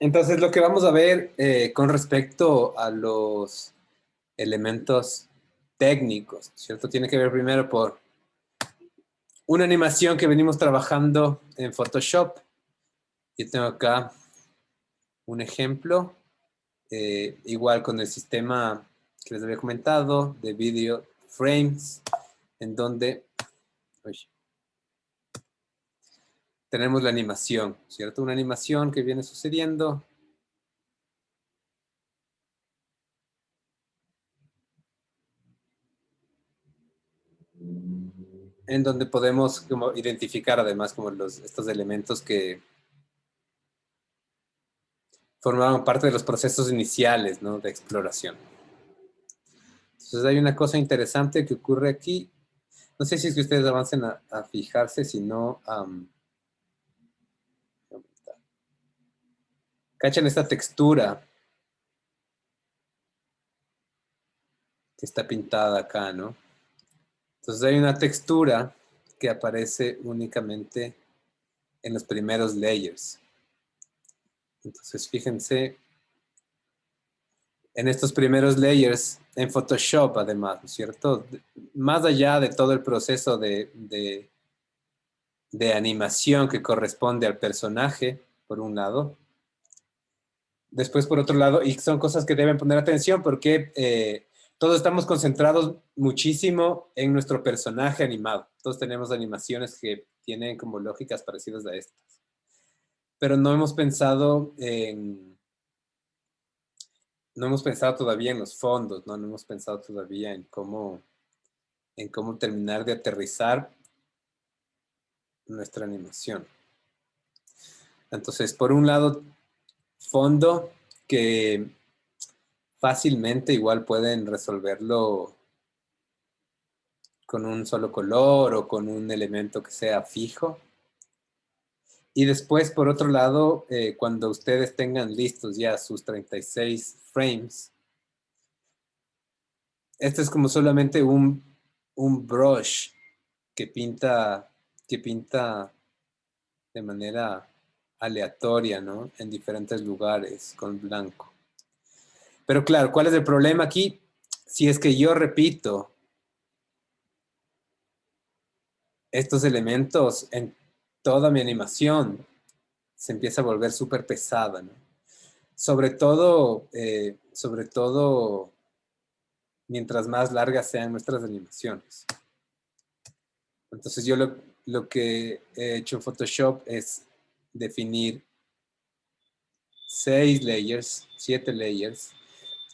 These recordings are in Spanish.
Entonces, lo que vamos a ver con respecto a los elementos técnicos, ¿cierto? Tiene que ver primero por una animación que venimos trabajando en Photoshop. Yo tengo acá un ejemplo, igual con el sistema que les había comentado, de Video Frames, en donde tenemos la animación, ¿cierto? Una animación que viene sucediendo. En donde podemos como identificar además como estos elementos que formaban parte de los procesos iniciales, ¿no? De exploración. Entonces hay una cosa interesante que ocurre aquí. No sé si es que ustedes avancen a fijarse, si no... ¿cachan esta textura que está pintada acá, no? Entonces hay una textura que aparece únicamente en los primeros layers. Entonces fíjense en estos primeros layers en Photoshop además, ¿no es cierto? Más allá de todo el proceso de animación que corresponde al personaje, por un lado. Después, por otro lado, y son cosas que deben poner atención porque todos estamos concentrados muchísimo en nuestro personaje animado. Todos tenemos animaciones que tienen como lógicas parecidas a estas. Pero no hemos pensado todavía en los fondos, ¿no? No hemos pensado todavía en cómo terminar de aterrizar nuestra animación. Entonces, por un lado, fondo que fácilmente igual pueden resolverlo con un solo color o con un elemento que sea fijo. Y después, por otro lado, cuando ustedes tengan listos ya sus 36 frames, este es como solamente un brush que pinta de manera aleatoria, ¿no? En diferentes lugares con blanco. Pero claro, ¿cuál es el problema aquí? Si es que yo repito estos elementos en toda mi animación, se empieza a volver súper pesada, ¿no? Sobre todo mientras más largas sean nuestras animaciones. Entonces yo lo que he hecho en Photoshop es definir 7 layers,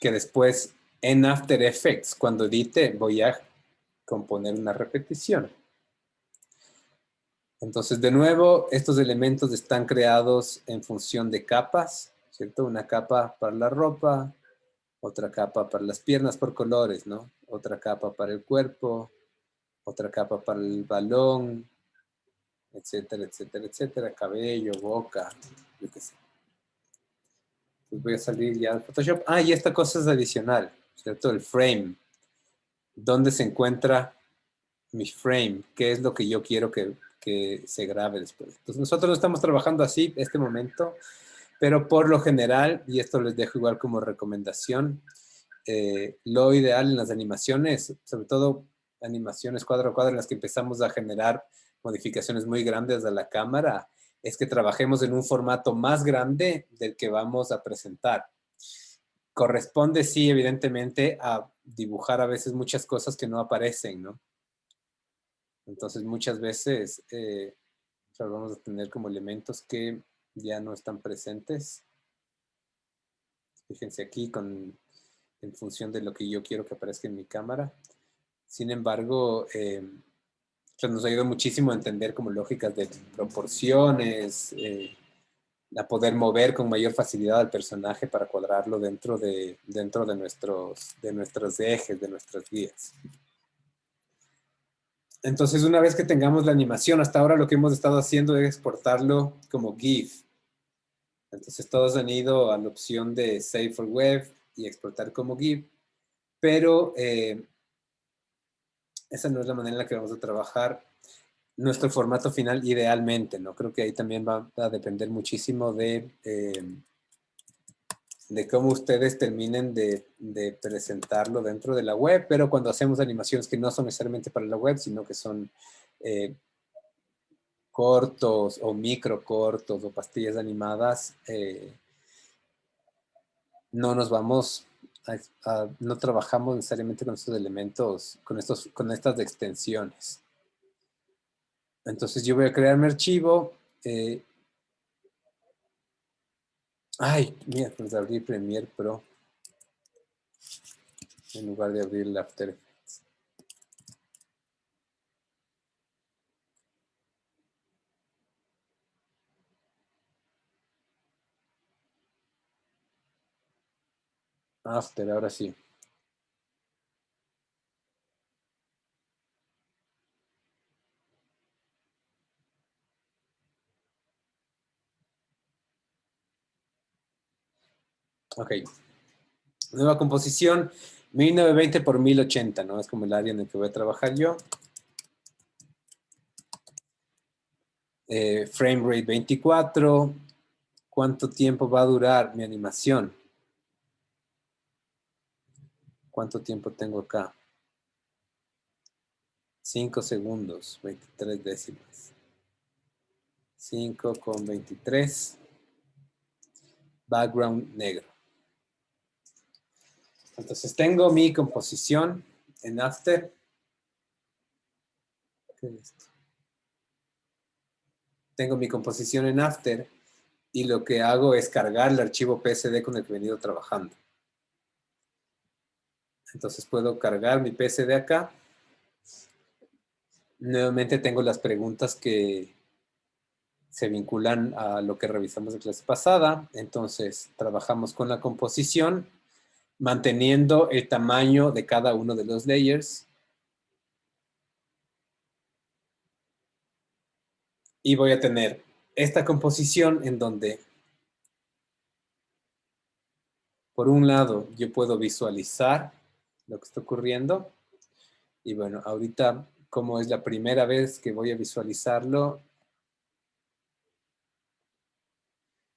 que después en After Effects, cuando edite, voy a componer una repetición. Entonces, de nuevo, estos elementos están creados en función de capas, ¿cierto? Una capa para la ropa, otra capa para las piernas por colores, ¿no? Otra capa para el cuerpo, otra capa para el balón, etcétera, etcétera, etcétera, cabello, boca, yo qué sé. Pues voy a salir ya de Photoshop. Ah, y esta cosa es adicional, ¿cierto? El frame. ¿Dónde se encuentra mi frame? ¿Qué es lo que yo quiero que se grabe después? Entonces nosotros no estamos trabajando así este momento, pero por lo general, y esto les dejo igual como recomendación, lo ideal en las animaciones, sobre todo animaciones cuadro a cuadro en las que empezamos a generar modificaciones muy grandes a la cámara, es que trabajemos en un formato más grande del que vamos a presentar. Corresponde, sí, evidentemente, a dibujar a veces muchas cosas que no aparecen, ¿no? Entonces, muchas veces vamos a tener como elementos que ya no están presentes. Fíjense aquí en función de lo que yo quiero que aparezca en mi cámara. Sin embargo, nos ayuda muchísimo a entender como lógicas de proporciones, a poder mover con mayor facilidad al personaje para cuadrarlo dentro de nuestros ejes, de nuestras guías. Entonces, una vez que tengamos la animación, hasta ahora lo que hemos estado haciendo es exportarlo como GIF. Entonces, todos han ido a la opción de Save for Web y exportar como GIF, pero esa no es la manera en la que vamos a trabajar nuestro formato final idealmente, ¿no? Creo que ahí también va a depender muchísimo de de cómo ustedes terminen de presentarlo dentro de la web, pero cuando hacemos animaciones que no son necesariamente para la web, sino que son cortos o micro cortos o pastillas animadas, no nos vamos no trabajamos necesariamente con estos elementos, con estas extensiones. Entonces yo voy a crear mi archivo. Mira, pues abrir Premiere Pro en lugar de abrir el After Effects. After, ahora sí. Ok. Nueva composición, 1920 por 1080, ¿no? Es como el área en el que voy a trabajar yo. Frame rate 24. ¿Cuánto tiempo va a durar mi animación? ¿Cuánto tiempo tengo acá? 5 segundos, 23 décimas. 5 con 23. Background negro. Entonces tengo mi composición en After. ¿Qué es esto? Tengo mi composición en After y lo que hago es cargar el archivo PSD con el que he venido trabajando. Entonces puedo cargar mi PSD acá. Nuevamente tengo las preguntas que se vinculan a lo que revisamos en clase pasada. Entonces trabajamos con la composición, manteniendo el tamaño de cada uno de los layers. Y voy a tener esta composición en donde, por un lado, yo puedo visualizar lo que está ocurriendo. Y bueno, ahorita, como es la primera vez que voy a visualizarlo,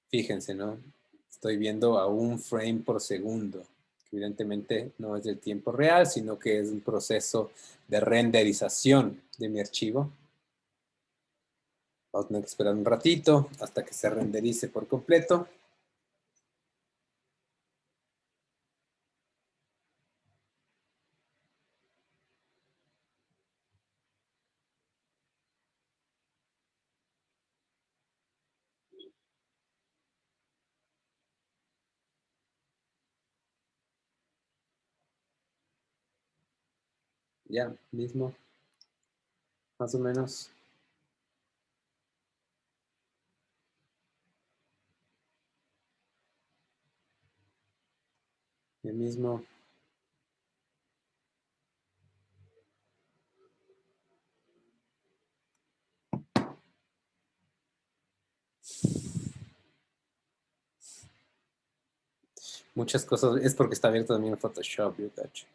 fíjense, ¿no? Estoy viendo a 1 frame por segundo. Que evidentemente no es del tiempo real, sino que es un proceso de renderización de mi archivo. Vamos a tener que esperar un ratito hasta que se renderice por completo. Ya, mismo, más o menos. El mismo. Muchas cosas, es porque está abierto también el Photoshop, yo cacho.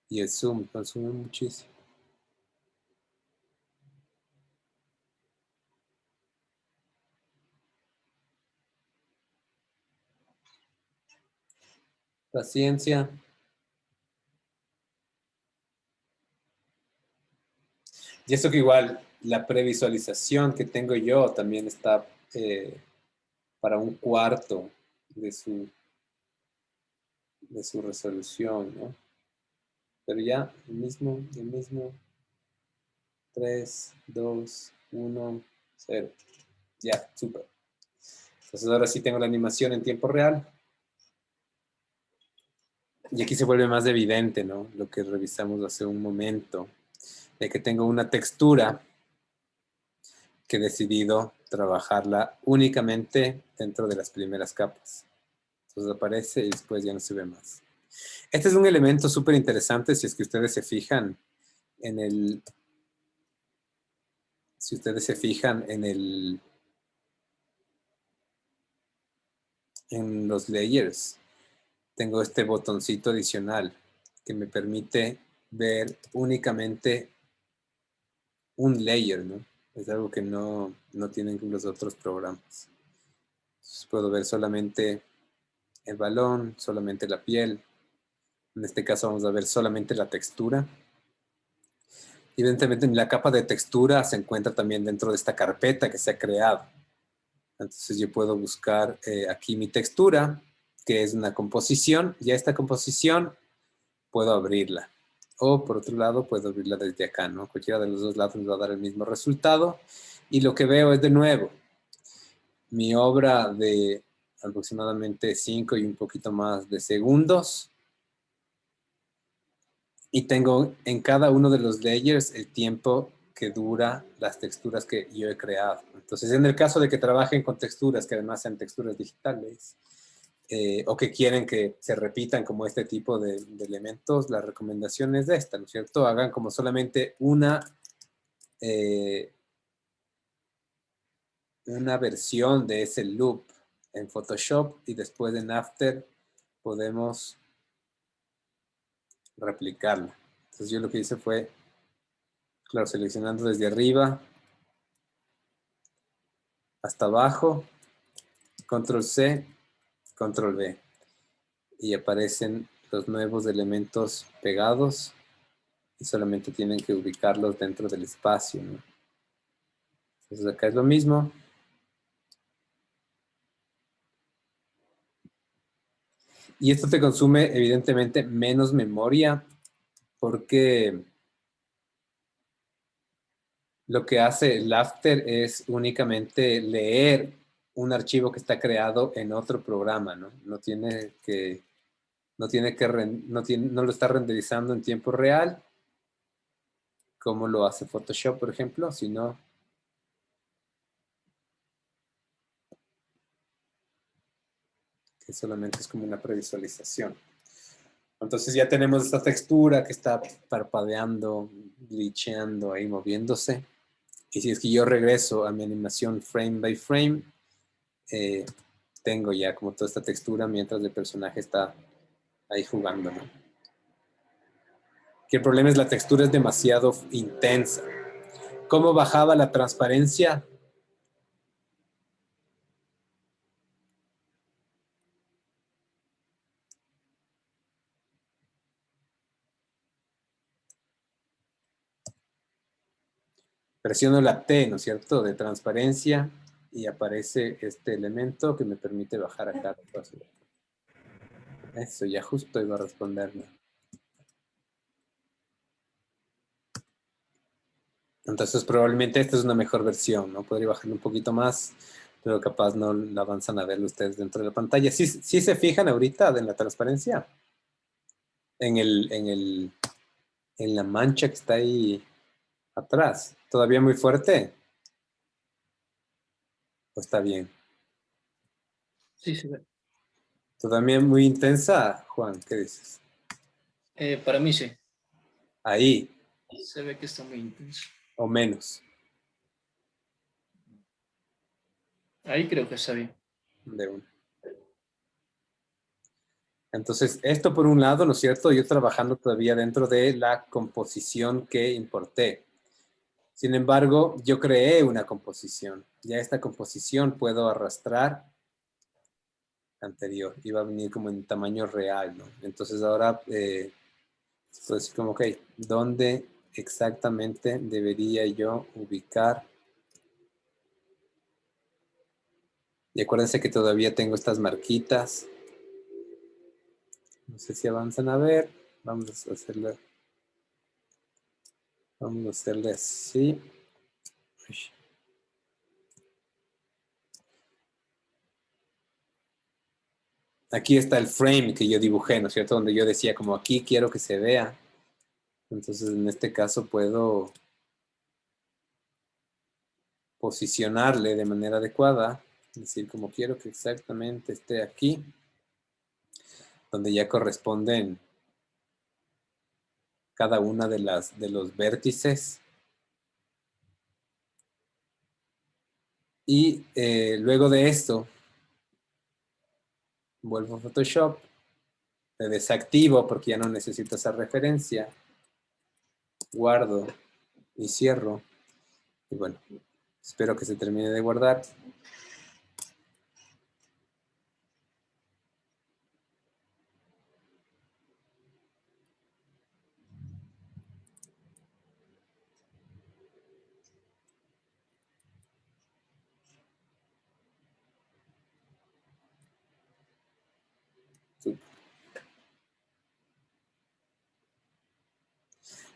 Y el Zoom consume muchísimo. Paciencia. Y eso que igual, la previsualización que tengo yo también está para un cuarto de su resolución, ¿no? Pero ya, el mismo, 3, 2, 1, 0. Ya, súper. Entonces ahora sí tengo la animación en tiempo real. Y aquí se vuelve más evidente, ¿no? Lo que revisamos hace un momento, de que tengo una textura que he decidido trabajarla únicamente dentro de las primeras capas. Entonces aparece y después ya no se ve más. Este es un elemento súper interesante si es que ustedes se fijan en el... Si ustedes se fijan en los layers, tengo este botoncito adicional que me permite ver únicamente un layer, ¿no? Es algo que no tienen los otros programas. Entonces puedo ver solamente el balón, solamente la piel. En este caso vamos a ver solamente la textura. Evidentemente la capa de textura se encuentra también dentro de esta carpeta que se ha creado. Entonces yo puedo buscar aquí mi textura, que es una composición, y a esta composición puedo abrirla. O por otro lado, puedo abrirla desde acá, ¿no? Cualquiera de los dos lados me va a dar el mismo resultado. Y lo que veo es de nuevo mi obra de aproximadamente 5 y un poquito más de segundos. Y tengo en cada uno de los layers el tiempo que dura las texturas que yo he creado. Entonces, en el caso de que trabajen con texturas que además sean texturas digitales, o que quieren que se repitan como este tipo de elementos, la recomendación es esta, ¿no es cierto? Hagan como solamente una versión de ese loop en Photoshop y después en After podemos replicarla. Entonces yo lo que hice fue, claro, seleccionando desde arriba hasta abajo, Control C, Control V. Y aparecen los nuevos elementos pegados y solamente tienen que ubicarlos dentro del espacio, ¿no? Entonces acá es lo mismo. Y esto te consume evidentemente menos memoria porque lo que hace el After es únicamente leer un archivo que está creado en otro programa, ¿no? No lo está renderizando en tiempo real, como lo hace Photoshop, por ejemplo, sino que solamente es como una previsualización. Entonces ya tenemos esta textura que está parpadeando, glitcheando ahí, moviéndose. Y si es que yo regreso a mi animación frame by frame, tengo ya como toda esta textura mientras el personaje está ahí jugando, ¿no? Que el problema es la textura es demasiado intensa. ¿Cómo bajaba la transparencia? Presiono la T, ¿no es cierto?, de transparencia y aparece este elemento que me permite bajar acá. Eso, ya justo iba a responderme. Entonces probablemente esta es una mejor versión, ¿no? Podría bajarle un poquito más, pero capaz no la avanzan a ver ustedes dentro de la pantalla. ¿Sí, sí se fijan ahorita en la transparencia? En la mancha que está ahí atrás. ¿Todavía muy fuerte? ¿O está bien? Sí, se ve. ¿Todavía muy intensa, Juan? ¿Qué dices? Para mí sí. Ahí, Se ve que está muy intenso. o menos. Ahí creo que está bien. De una. Entonces, esto por un lado, ¿no es cierto? Yo trabajando todavía dentro de la composición que importé. Sin embargo, yo creé una composición. Ya esta composición puedo arrastrar anterior. Iba a venir como en tamaño real, ¿no? Entonces ahora, puedo decir como, ok, ¿dónde exactamente debería yo ubicar? Y acuérdense que todavía tengo estas marquitas. No sé si avanzan a ver. Vamos a hacerle así. Uy. Aquí está el frame que yo dibujé, ¿no es cierto? Donde yo decía como aquí quiero que se vea. Entonces en este caso puedo posicionarle de manera adecuada. Es decir, como quiero que exactamente esté aquí. Donde ya corresponden cada una de los vértices. Y luego de esto, vuelvo a Photoshop, le desactivo porque ya no necesito esa referencia, guardo y cierro. Y bueno, espero que se termine de guardar.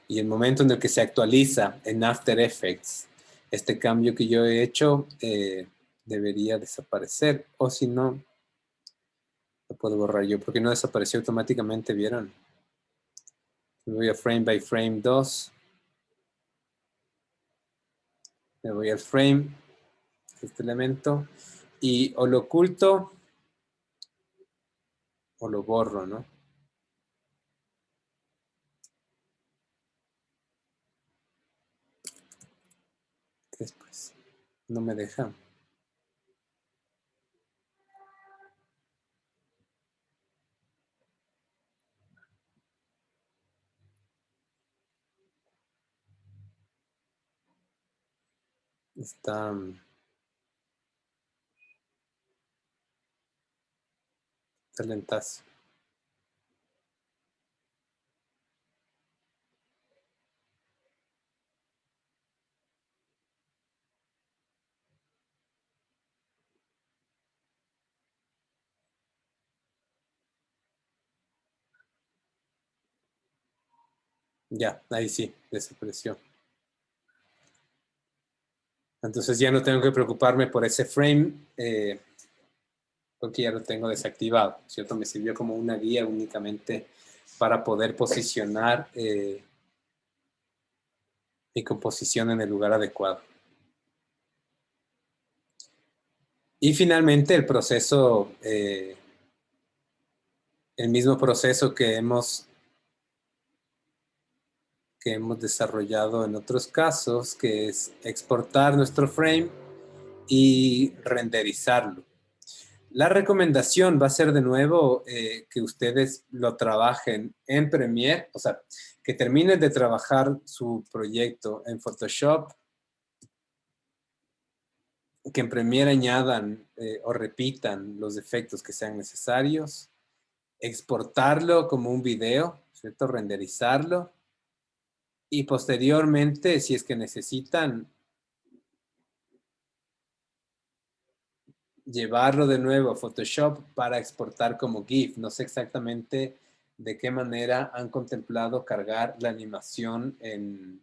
Y el momento en el que se actualiza en After Effects, este cambio que yo he hecho debería desaparecer. O si no, lo puedo borrar yo porque no desapareció automáticamente, ¿vieron? Me voy a Frame by Frame 2. Me voy al frame, este elemento, y o lo oculto o lo borro, ¿no? Después no me deja. Está lentazo. Ya, ahí sí, desapareció. Entonces ya no tengo que preocuparme por ese frame porque ya lo tengo desactivado, ¿cierto? Me sirvió como una guía únicamente para poder posicionar mi composición en el lugar adecuado. Y finalmente el proceso, el mismo proceso que hemos desarrollado en otros casos, que es exportar nuestro frame y renderizarlo. La recomendación va a ser de nuevo que ustedes lo trabajen en Premiere, o sea, que terminen de trabajar su proyecto en Photoshop, que en Premiere añadan o repitan los efectos que sean necesarios, exportarlo como un video, ¿cierto? Renderizarlo y posteriormente, si es que necesitan, llevarlo de nuevo a Photoshop para exportar como GIF. No sé exactamente de qué manera han contemplado cargar la animación en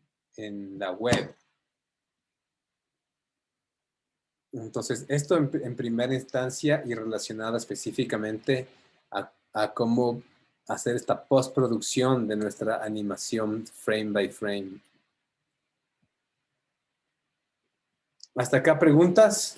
la web. Entonces, esto en primera instancia y relacionado específicamente a cómo hacer esta postproducción de nuestra animación frame by frame. ¿Hasta acá preguntas?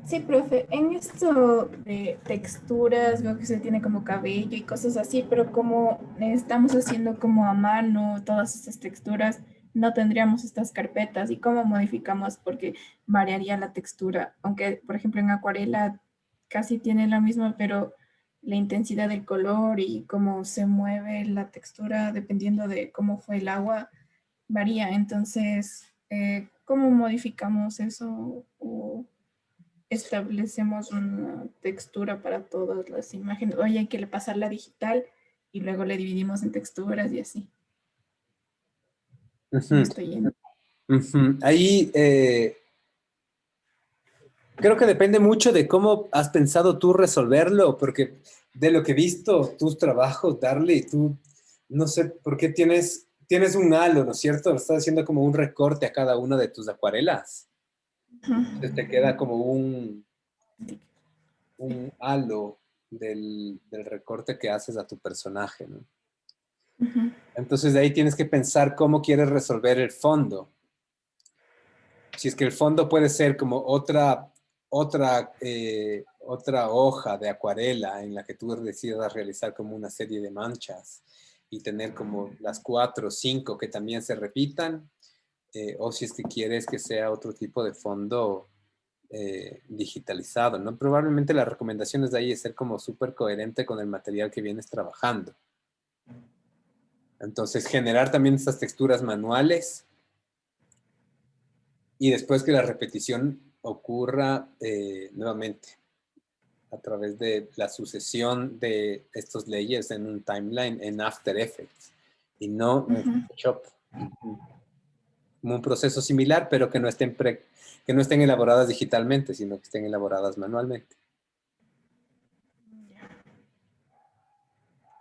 Sí, profe, en esto de texturas veo que se tiene como cabello y cosas así, pero como estamos haciendo como a mano todas estas texturas, no tendríamos estas carpetas. ¿Y cómo modificamos? Porque variaría la textura, aunque por ejemplo en acuarela casi tiene la misma, pero la intensidad del color y cómo se mueve la textura dependiendo de cómo fue el agua varía. Entonces, ¿cómo modificamos eso? ¿O establecemos una textura para todas las imágenes? Oye, hay que pasarla digital y luego le dividimos en texturas y así? Uh-huh. Me estoy yendo. Uh-huh. Ahí creo que depende mucho de cómo has pensado tú resolverlo, porque de lo que he visto, tus trabajos, Darly, tú, no sé por qué tienes un halo, ¿no es cierto? Estás haciendo como un recorte a cada una de tus acuarelas. Entonces te queda como un halo del recorte que haces a tu personaje, ¿no? Uh-huh. Entonces de ahí tienes que pensar cómo quieres resolver el fondo. Si es que el fondo puede ser como otra hoja de acuarela en la que tú decidas realizar como una serie de manchas y tener como las 4 o 5 que también se repitan, o si es que quieres que sea otro tipo de fondo digitalizado, ¿no? Probablemente la recomendación de ahí es ser como súper coherente con el material que vienes trabajando. Entonces, generar también estas texturas manuales y después que la repetición ocurra nuevamente a través de la sucesión de estos layers en un timeline en After Effects y no en Photoshop. Como un proceso similar, pero que no estén elaboradas digitalmente, sino que estén elaboradas manualmente.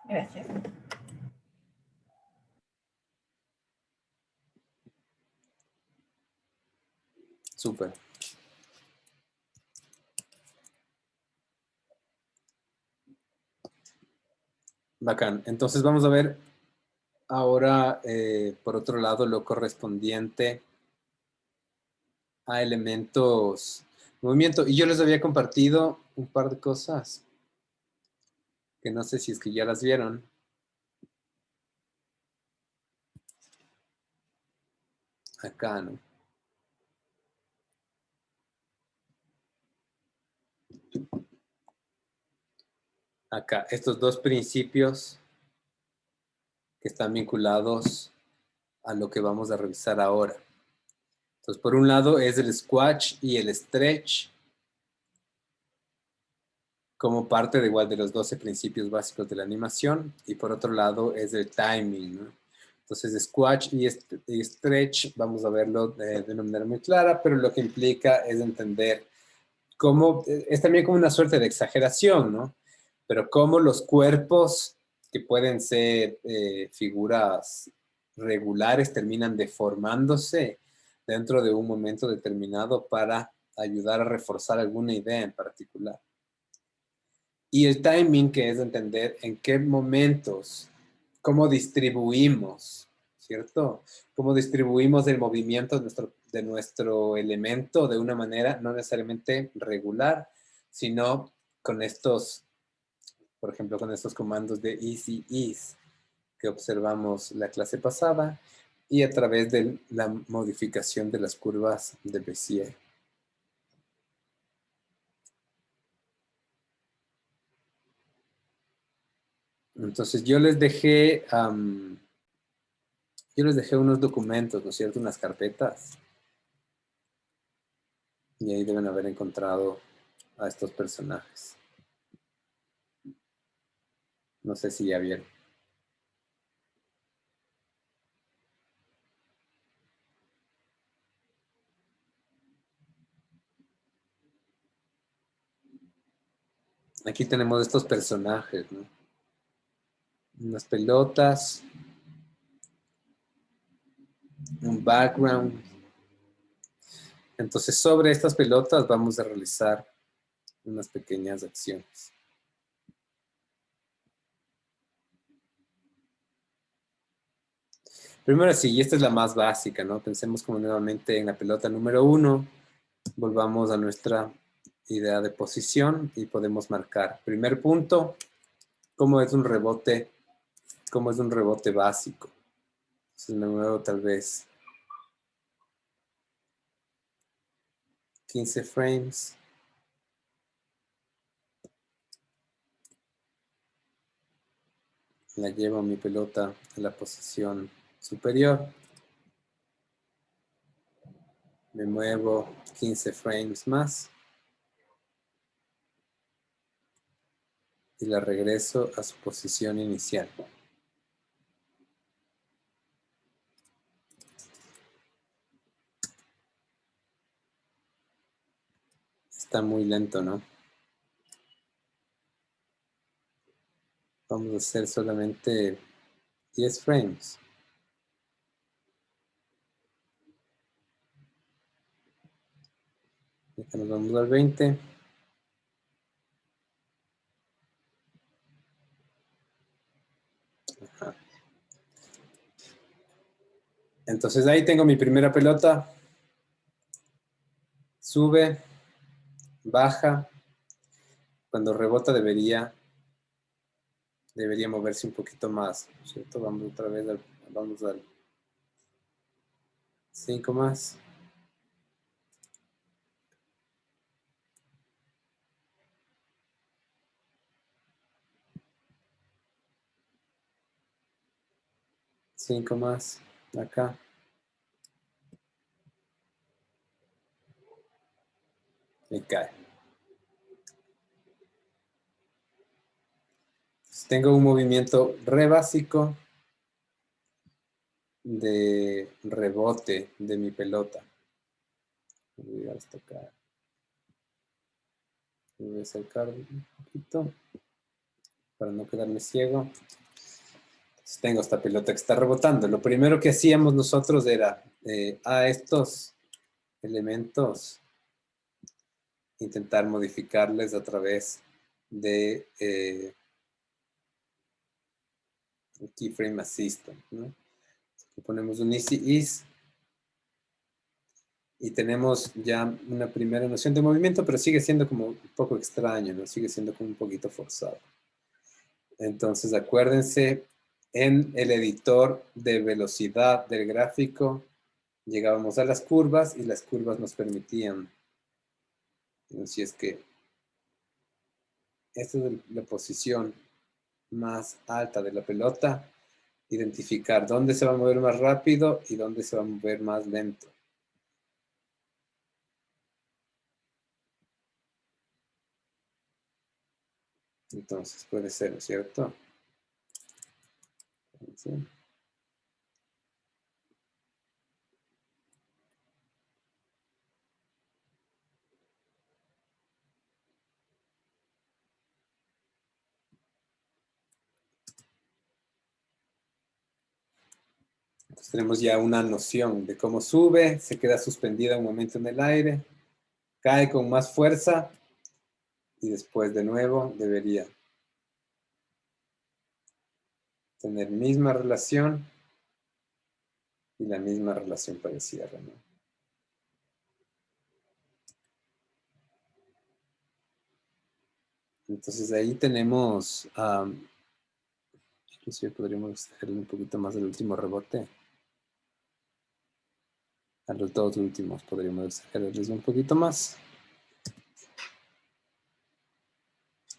Gracias. Súper. Bacán. Entonces vamos a ver ahora, por otro lado, lo correspondiente a elementos movimiento. Y yo les había compartido un par de cosas que no sé si es que ya las vieron. Acá, ¿no? Acá, estos dos principios que están vinculados a lo que vamos a revisar ahora. Entonces, por un lado es el squash y el stretch como parte de igual de los 12 principios básicos de la animación, y por otro lado es el timing, ¿no? Entonces, squash y stretch, vamos a verlo de una manera muy clara, pero lo que implica es entender cómo, es también como una suerte de exageración, ¿no? Pero cómo los cuerpos que pueden ser figuras regulares terminan deformándose dentro de un momento determinado para ayudar a reforzar alguna idea en particular. Y el timing, que es entender en qué momentos, cómo distribuimos, ¿cierto? Cómo distribuimos el movimiento de nuestro elemento de una manera no necesariamente regular, sino con estos, por ejemplo, con estos comandos de easy ease que observamos la clase pasada y a través de la modificación de las curvas de Bézier. Entonces yo les dejé unos documentos, ¿no es cierto? Unas carpetas. Y ahí deben haber encontrado a estos personajes. No sé si ya vieron. Aquí tenemos estos personajes, ¿no? Unas pelotas. Un background. Entonces, sobre estas pelotas vamos a realizar unas pequeñas acciones. Primero sí, y esta es la más básica, ¿no? Pensemos como nuevamente en la pelota número 1. Volvamos a nuestra idea de posición y podemos marcar. Primer punto, ¿cómo es un rebote? ¿Cómo es un rebote básico? Entonces me muevo tal vez 15 frames. La llevo mi pelota a la posición superior. Me muevo 15 frames más. Y la regreso a su posición inicial. Está muy lento, ¿no? Vamos a hacer solamente 10 frames. Acá nos vamos al 20. Ajá. Entonces ahí tengo mi primera pelota. Sube, baja. Cuando rebota debería moverse un poquito más, ¿cierto? Vamos otra vez vamos al 5 más. Cinco más, acá. Y cae. Entonces, tengo un movimiento re básico de rebote de mi pelota. Voy a llegar hasta acá. Me voy a acercar un poquito. para no quedarme ciego. Entonces tengo esta pelota que está rebotando. Lo primero que hacíamos nosotros era a estos elementos intentar modificarles a través de el keyframe assistant, ¿no? Aquí ponemos un easy is y tenemos ya una primera noción de movimiento, pero sigue siendo como un poco extraño, ¿no? Sigue siendo como un poquito forzado. Entonces, acuérdense, en el editor de velocidad del gráfico, llegábamos a las curvas y las curvas nos permitían, si es que esta es la posición más alta de la pelota, identificar dónde se va a mover más rápido y dónde se va a mover más lento. Entonces puede ser, ¿no es cierto? Sí. Entonces tenemos ya una noción de cómo sube, se queda suspendida un momento en el aire, cae con más fuerza y después de nuevo debería tener misma relación y la misma relación para el cierre, ¿no? Entonces ahí tenemos, inclusive podríamos dejarle un poquito más del último rebote. A los dos últimos podríamos exagerarles un poquito más.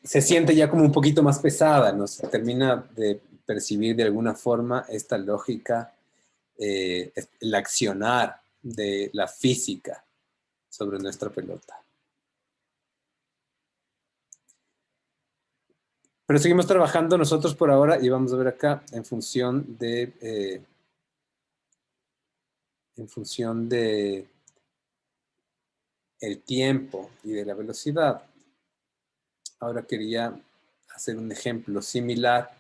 Se siente ya como un poquito más pesada, ¿no? Se termina de percibir de alguna forma esta lógica, el accionar de la física sobre nuestra pelota. Pero seguimos trabajando nosotros por ahora y vamos a ver acá en función de el tiempo y de la velocidad. Ahora quería hacer un ejemplo similar,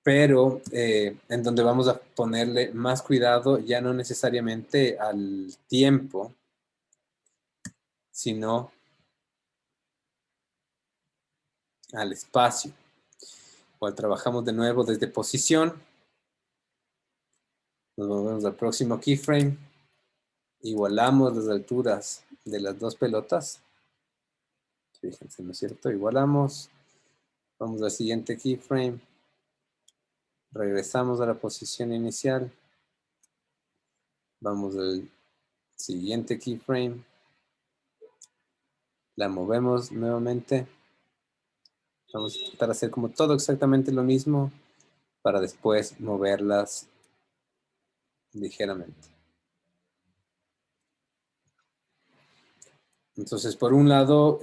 pero en donde vamos a ponerle más cuidado ya no necesariamente al tiempo, sino al espacio. Cuando trabajamos de nuevo desde posición, nos movemos al próximo keyframe, igualamos las alturas de las dos pelotas. Fíjense, ¿no es cierto? Igualamos, vamos al siguiente keyframe, regresamos a la posición inicial, vamos al siguiente keyframe, la movemos nuevamente. Vamos a intentar hacer como todo exactamente lo mismo para después moverlas ligeramente. Entonces, por un lado,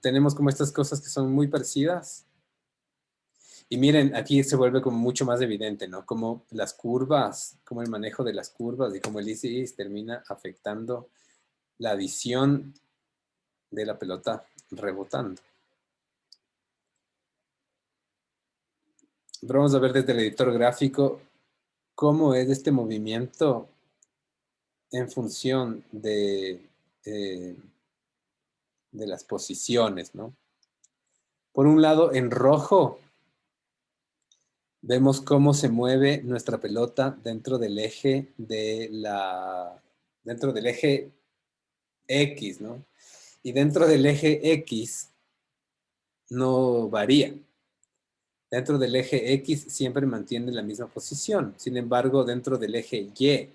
tenemos como estas cosas que son muy parecidas. Y miren, aquí se vuelve como mucho más evidente, ¿no? Como las curvas, como el manejo de las curvas y como el easy ease termina afectando la visión de la pelota rebotando. Pero vamos a ver desde el editor gráfico cómo es este movimiento en función de las posiciones, ¿no? Por un lado, en rojo, vemos cómo se mueve nuestra pelota dentro del eje dentro del eje X, ¿no? Y dentro del eje X no varía. Dentro del eje X siempre mantiene la misma posición. Sin embargo, dentro del eje Y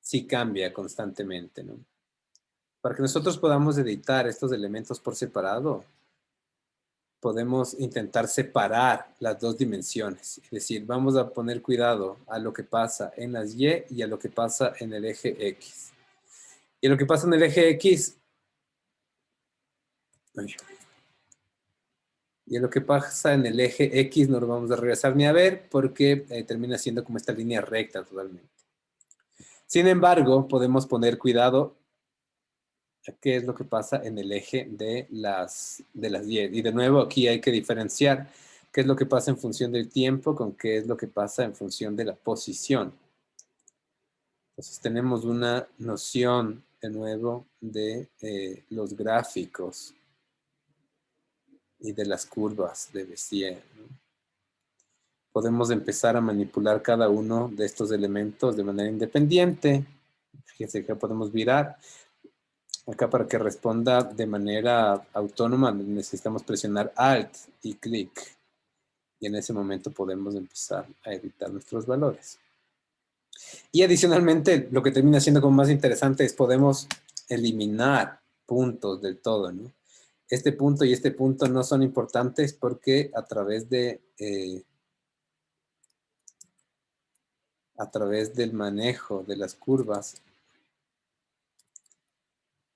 sí cambia constantemente, ¿no? Para que nosotros podamos editar estos elementos por separado, podemos intentar separar las dos dimensiones. Es decir, vamos a poner cuidado a lo que pasa en las Y y a lo que pasa en el eje X. Y lo que pasa en el eje X... Y lo que pasa en el eje X no lo vamos a regresar ni a ver porque termina siendo como esta línea recta totalmente. Sin embargo, podemos poner cuidado qué es lo que pasa en el eje de las Y. Y de nuevo aquí hay que diferenciar qué es lo que pasa en función del tiempo con qué es lo que pasa en función de la posición. Entonces tenemos una noción de nuevo de los gráficos y de las curvas de Bézier, ¿no? Podemos empezar a manipular cada uno de estos elementos de manera independiente. Fíjense que podemos virar. Acá para que responda de manera autónoma necesitamos presionar Alt y clic. Y en ese momento podemos empezar a editar nuestros valores. Y adicionalmente, lo que termina siendo como más interesante es podemos eliminar puntos del todo, ¿no? Este punto y este punto no son importantes porque a través del manejo de las curvas,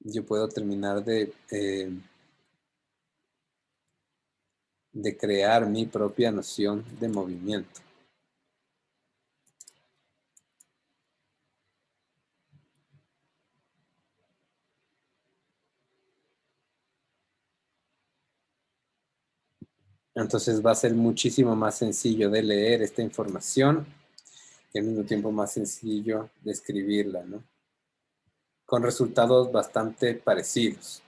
yo puedo terminar de crear mi propia noción de movimiento. Entonces va a ser muchísimo más sencillo de leer esta información y al mismo tiempo más sencillo de escribirla, ¿no? Con resultados bastante parecidos.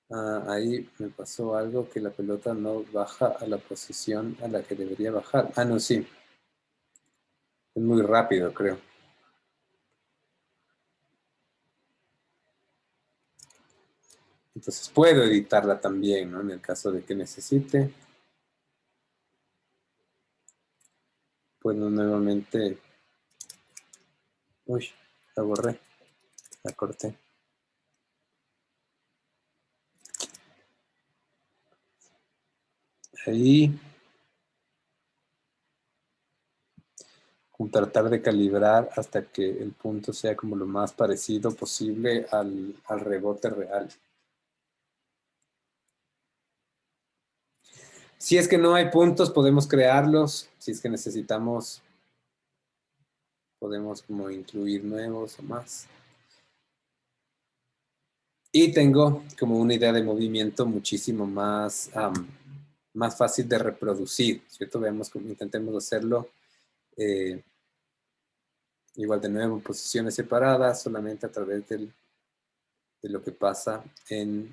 Ahí me pasó algo que la pelota no baja a la posición a la que debería bajar. No, sí. Es muy rápido, creo. Entonces puedo editarla también, ¿no? En el caso de que necesite. Puedo nuevamente... Uy, la borré. La corté. Ahí. Tratar de calibrar hasta que el punto sea como lo más parecido posible al rebote real. Si es que no hay puntos, podemos crearlos. Si es que necesitamos, podemos como incluir nuevos o más. Y tengo como una idea de movimiento muchísimo más, más fácil de reproducir, ¿cierto? Veamos cómo intentemos hacerlo. Igual de nuevo, en posiciones separadas, solamente a través de lo que pasa en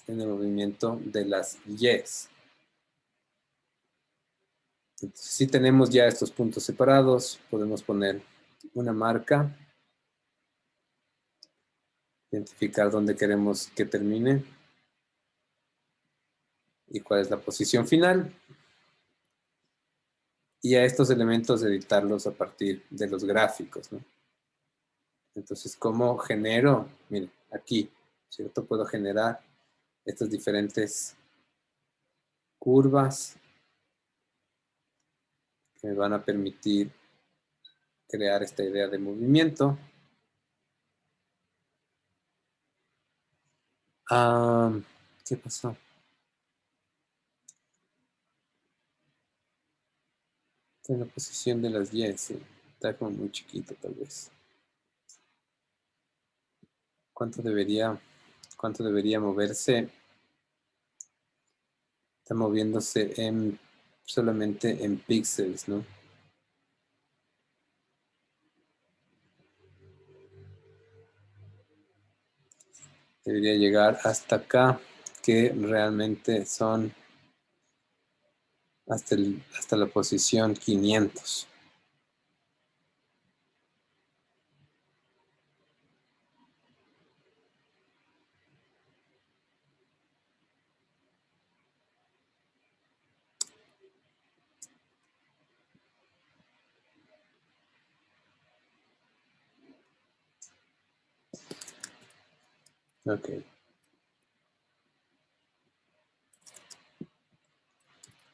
el movimiento de las Y's. Entonces, si tenemos ya estos puntos separados, podemos poner una marca, identificar dónde queremos que termine y cuál es la posición final. Y a estos elementos editarlos a partir de los gráficos, ¿no? Entonces, ¿cómo genero? Miren, aquí, ¿cierto? Puedo generar estas diferentes curvas que me van a permitir crear esta idea de movimiento. ¿Qué pasó? En la posición de las Y, sí. Está como muy chiquito tal vez. ¿Cuánto debería moverse? Está moviéndose solamente en píxeles, ¿no? Debería llegar hasta acá, que realmente son hasta la posición 500. Ok.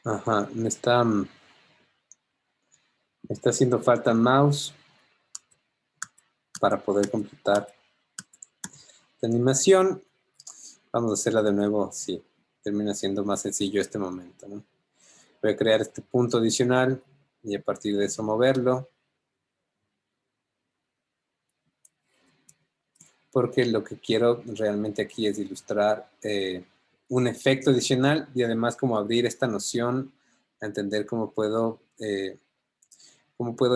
Ajá, me está haciendo falta mouse para poder completar la animación. Vamos a hacerla de nuevo, sí. Termina siendo más sencillo este momento, ¿no? Voy a crear este punto adicional y a partir de eso moverlo. porque lo que quiero realmente aquí es ilustrar un efecto adicional y además como abrir esta noción a entender cómo puedo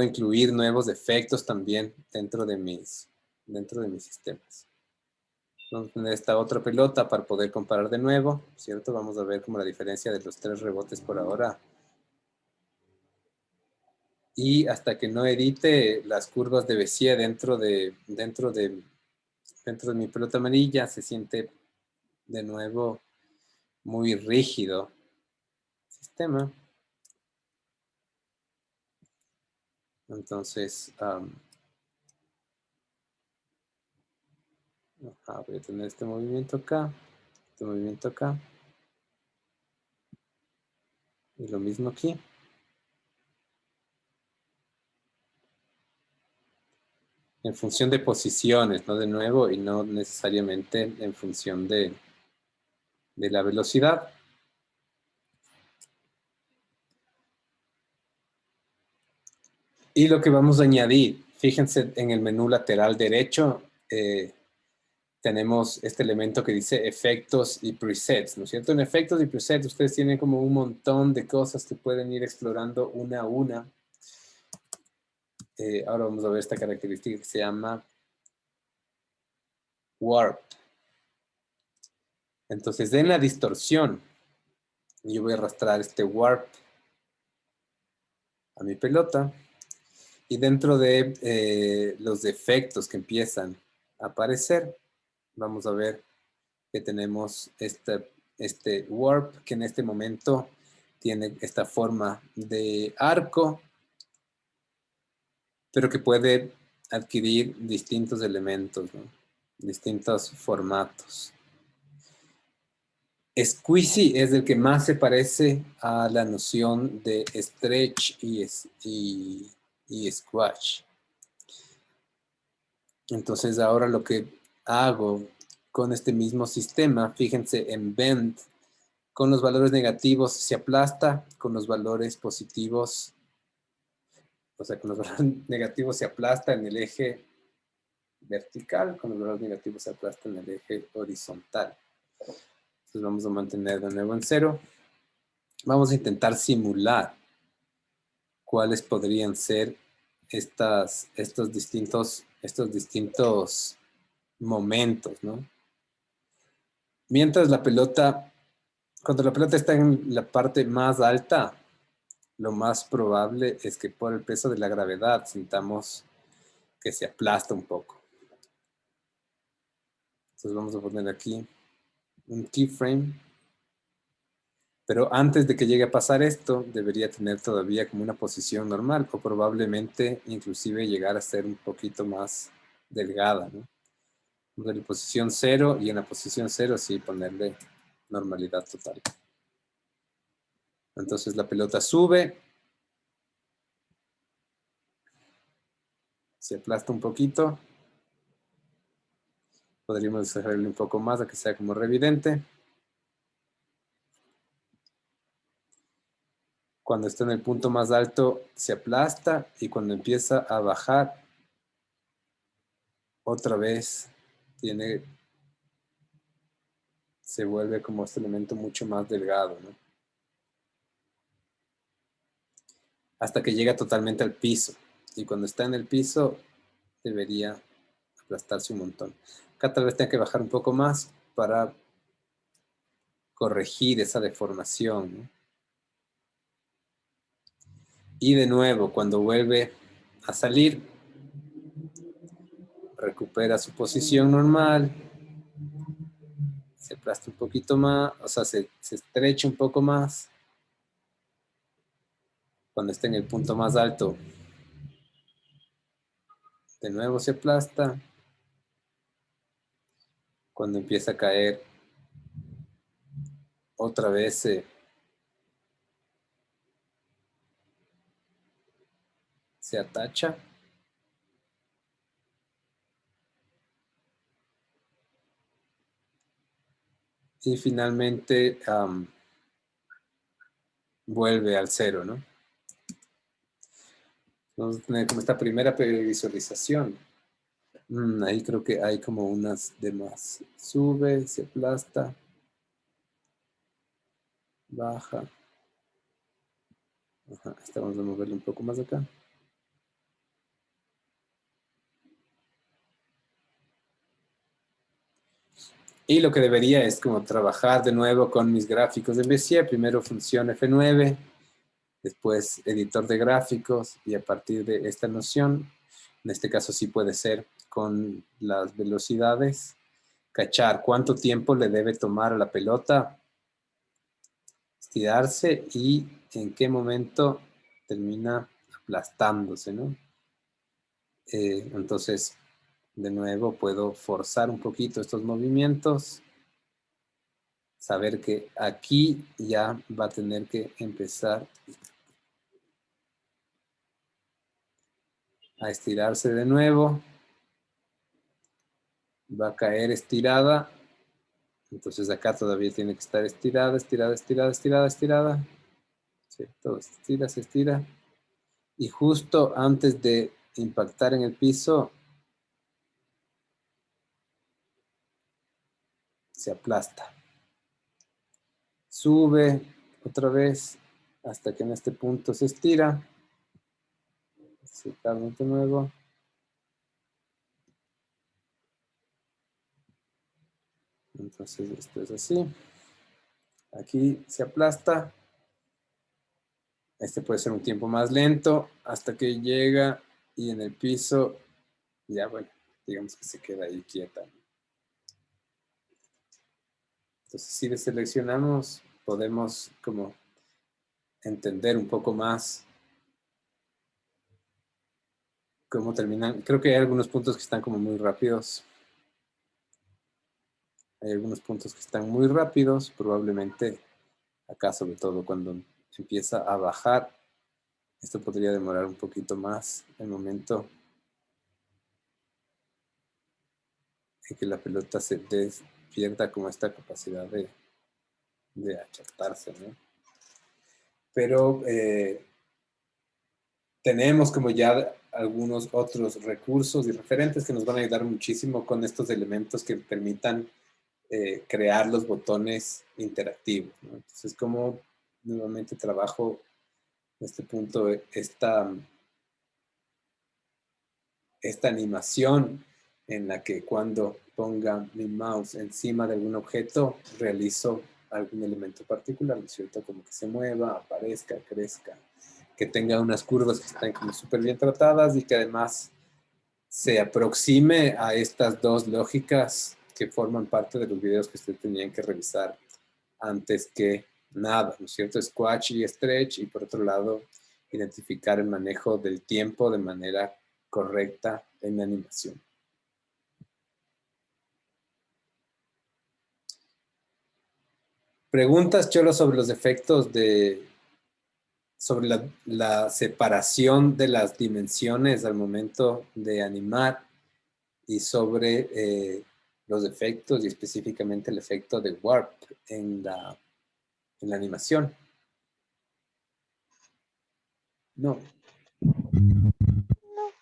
incluir nuevos efectos también dentro de mis sistemas. Vamos a poner esta otra pelota para poder comparar de nuevo, ¿cierto? Vamos a ver como la diferencia de los 3 rebotes por ahora. Y hasta que no edite las curvas de Bézier dentro de mi pelota amarilla, se siente de nuevo muy rígido el sistema. Entonces, voy a tener este movimiento acá, y lo mismo aquí. En función de posiciones, ¿no? De nuevo, y no necesariamente en función de la velocidad. Y lo que vamos a añadir, fíjense en el menú lateral derecho, tenemos este elemento que dice efectos y presets, ¿no es cierto? En efectos y presets ustedes tienen como un montón de cosas que pueden ir explorando una a una. Ahora vamos a ver esta característica que se llama Warp. Entonces, en la distorsión, yo voy a arrastrar este Warp a mi pelota. Y dentro de los efectos que empiezan a aparecer, vamos a ver que tenemos este Warp, que en este momento tiene esta forma de arco, pero que puede adquirir distintos elementos, ¿no? Distintos formatos. Squeezy es el que más se parece a la noción de stretch y squash. Entonces ahora lo que hago con este mismo sistema, fíjense en bend, con los valores negativos se aplasta, con los valores positivos, o sea, con los valores negativos se aplasta en el eje vertical, con los valores negativos se aplasta en el eje horizontal. Entonces vamos a mantener de nuevo en 0. Vamos a intentar simular cuáles podrían ser estos distintos momentos, ¿no? Mientras cuando la pelota está en la parte más alta, lo más probable es que por el peso de la gravedad sintamos que se aplasta un poco. Entonces vamos a poner aquí un keyframe. Pero antes de que llegue a pasar esto, debería tener todavía como una posición normal o probablemente inclusive llegar a ser un poquito más delgada, ¿no? En la posición 0 y en la posición 0 sí ponerle normalidad total. Entonces la pelota sube, se aplasta un poquito. Podríamos exagerarle un poco más a que sea como revidente. Cuando está en el punto más alto se aplasta y cuando empieza a bajar, otra vez se vuelve como este elemento mucho más delgado, ¿no? Hasta que llega totalmente al piso. Y cuando está en el piso, debería aplastarse un montón. Acá tal vez tenga que bajar un poco más para corregir esa deformación, ¿no? Y de nuevo, cuando vuelve a salir, recupera su posición normal, se aplasta un poquito más, o sea, se estrecha un poco más. Cuando esté en el punto más alto, de nuevo se aplasta. Cuando empieza a caer, otra vez se atacha. Y finalmente vuelve al 0, ¿no? Vamos a tener como esta primera previsualización Ahí creo que hay como unas de más. Sube, se aplasta. Baja. Ajá, esta vamos a moverle un poco más acá. Y lo que debería es como trabajar de nuevo con mis gráficos de Bézier. Primero función F9, después editor de gráficos y a partir de esta noción, en este caso sí puede ser con las velocidades, cachar cuánto tiempo le debe tomar a la pelota estirarse y en qué momento termina aplastándose, ¿no? Entonces, de nuevo, puedo forzar un poquito estos movimientos, saber que aquí ya va a tener que empezar a estirarse de nuevo, va a caer estirada, entonces acá todavía tiene que estar estirada, estirada, estirada, estirada, estirada, ¿cierto? Estira, se estira, y justo antes de impactar en el piso, se aplasta. Sube otra vez hasta que en este punto se estira. Se calma de nuevo. Entonces esto es así. Aquí se aplasta. Este puede ser un tiempo más lento hasta que llega y en el piso ya, bueno, digamos que se queda ahí quieta. Entonces si deseleccionamos podemos como entender un poco más cómo terminan. Creo que hay algunos puntos que están como muy rápidos. Hay algunos puntos que están muy rápidos, probablemente acá sobre todo cuando empieza a bajar, esto podría demorar un poquito más el momento en que la pelota se despierta como esta capacidad de achatarse, ¿no? Pero tenemos como ya algunos otros recursos y referentes que nos van a ayudar muchísimo con estos elementos que permitan crear los botones interactivos, ¿no? Entonces, como nuevamente trabajo en este punto esta animación en la que cuando ponga mi mouse encima de algún objeto, realizo algún elemento particular, ¿no es cierto? Como que se mueva, aparezca, crezca, que tenga unas curvas que estén como súper bien tratadas y que además se aproxime a estas dos lógicas que forman parte de los videos que usted tenía que revisar antes que nada, ¿no es cierto? Squash y stretch, y por otro lado, identificar el manejo del tiempo de manera correcta en la animación. Preguntas, Cholo, sobre los efectos sobre la separación de las dimensiones al momento de animar y sobre los efectos y específicamente el efecto de warp en la animación. No. No.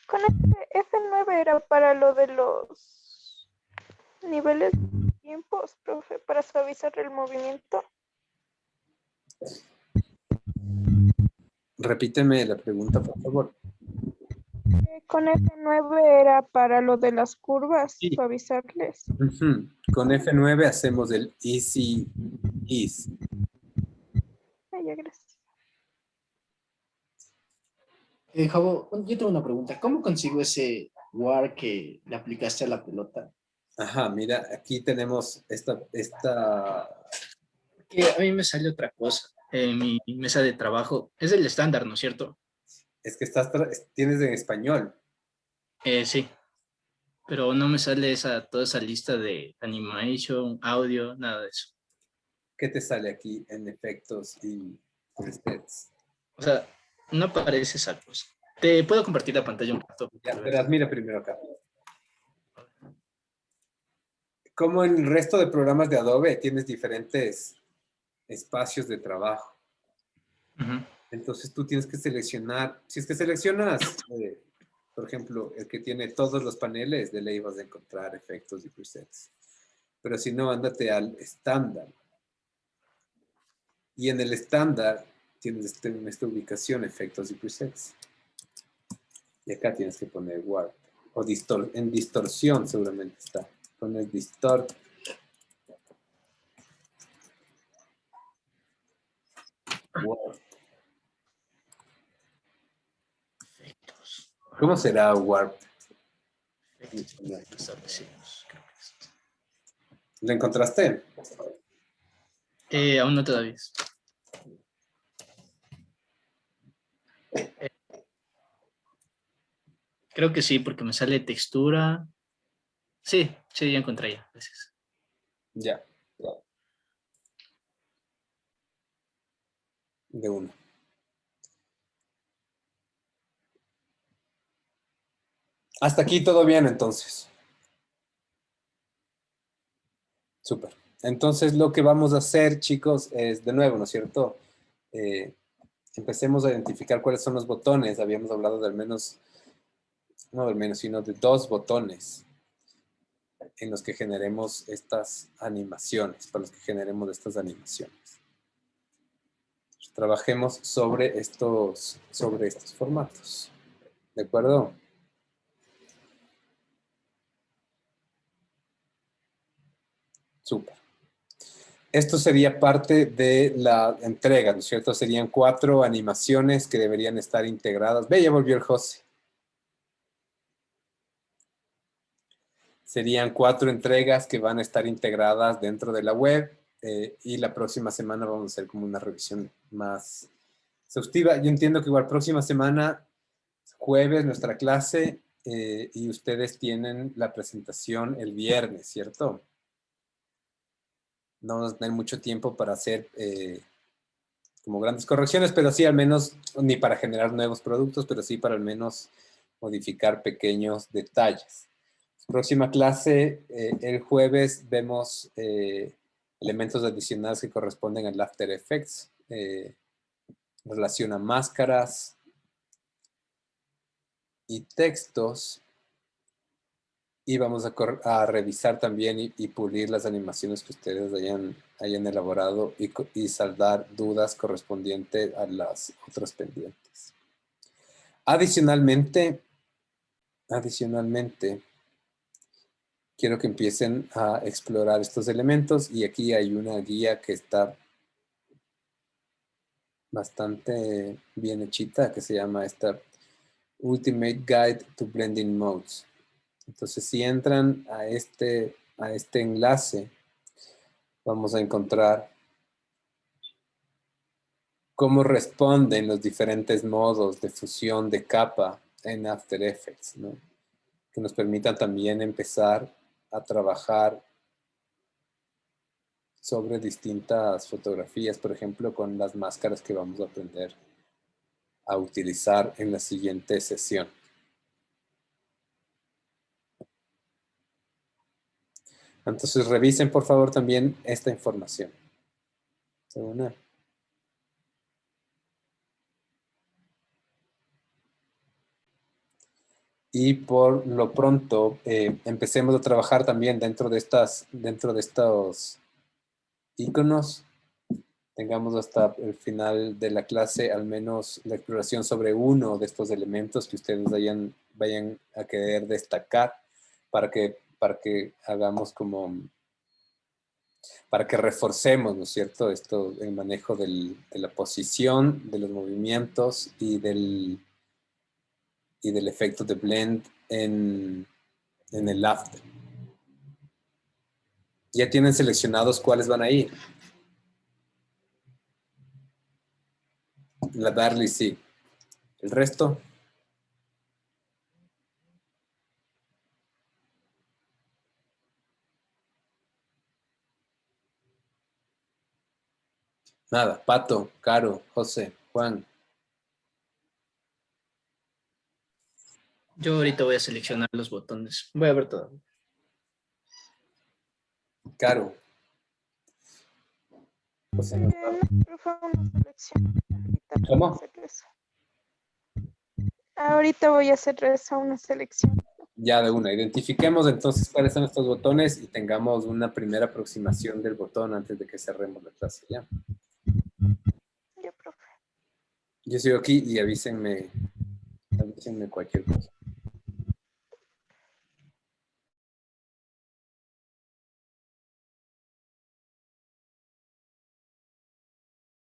Con este F9 era para lo de los niveles de tiempos, profe, para suavizar el movimiento. Repíteme la pregunta, por favor. Con F9 era para lo de las curvas, Sí. suavizarles. Con F9 hacemos el easy ease. Ya, gracias. Javo, yo tengo una pregunta. ¿Cómo consigo ese war que le aplicaste a la pelota? Ajá, mira, aquí tenemos esta Que a mí me sale otra cosa en mi mesa de trabajo. Es el estándar, ¿no es cierto? es que tienes en español. Sí, pero no me sale toda esa lista de animation, audio, nada de eso. ¿Qué te sale aquí en efectos y presets? O sea, no aparece esa cosa. Te puedo compartir la pantalla un rato. Ya, pero mira primero acá. Como en el resto de programas de Adobe, tienes diferentes espacios de trabajo. Uh-huh. Entonces tú tienes que seleccionar, si es que seleccionas Por ejemplo, el que tiene todos los paneles, de ley vas a encontrar efectos y presets. Pero si no, ándate al estándar. Y en el estándar tienes en esta ubicación efectos y presets. Y acá tienes que poner warp. O en distorsión seguramente está. Pones distort. Warp. Efectos. ¿Cómo será warp? Efectos establecidos. Creo que es. ¿Lo encontraste? Aún no todavía. Creo que sí, porque me sale textura. Sí, sí, ya encontré ya. Gracias. Ya. De uno. Hasta aquí todo bien, entonces. Súper. Entonces, lo que vamos a hacer, chicos, es de nuevo, ¿no es cierto? Empecemos a identificar cuáles son los botones. Habíamos hablado de al menos, no del menos, sino de 2 botones en los que generemos estas animaciones, para los que generemos estas animaciones. Trabajemos sobre estos formatos. ¿De acuerdo? Súper. Esto sería parte de la entrega, ¿no es cierto? Serían 4 animaciones que deberían estar integradas. Ve, ya volvió el José. Serían 4 entregas que van a estar integradas dentro de la web y la próxima semana vamos a hacer como una revisión más exhaustiva. Yo entiendo que igual próxima semana, jueves, nuestra clase y ustedes tienen la presentación el viernes, ¿cierto? No vamos a tener mucho tiempo para hacer como grandes correcciones, pero sí al menos, ni para generar nuevos productos, pero sí para al menos modificar pequeños detalles. Próxima clase, el jueves, vemos elementos adicionales que corresponden al After Effects, relación a máscaras y textos. Y vamos a revisar también y pulir las animaciones que ustedes hayan elaborado y saldar dudas correspondientes a las otras pendientes. Adicionalmente, quiero que empiecen a explorar estos elementos y aquí hay una guía que está bastante bien hechita que se llama esta Ultimate Guide to Blending Modes. Entonces, si entran a este enlace, vamos a encontrar cómo responden los diferentes modos de fusión de capa en After Effects, ¿no? Que nos permitan también empezar a trabajar sobre distintas fotografías, por ejemplo, con las máscaras que vamos a aprender a utilizar en la siguiente sesión. Entonces, revisen, por favor, también esta información. Y por lo pronto, empecemos a trabajar también dentro de estos iconos. Tengamos hasta el final de la clase al menos la exploración sobre uno de estos elementos que ustedes vayan a querer destacar para que hagamos como, para que reforcemos, ¿no es cierto?, el manejo de la posición, de los movimientos y del efecto de blend en el after. Ya tienen seleccionados cuáles van a ir. La Darly sí. El resto. Nada. Pato, Caro, José, Juan. Yo ahorita voy a seleccionar los botones. Voy a ver todo. Caro. José, Pero fue una selección. Ahorita ¿cómo? hacer eso. Ahorita voy a hacer esa una selección. Ya de una. Identifiquemos entonces cuáles son estos botones y tengamos una primera aproximación del botón antes de que cerremos la clase. ¿Ya? Ya, profe. Yo sigo aquí y avísenme cualquier cosa.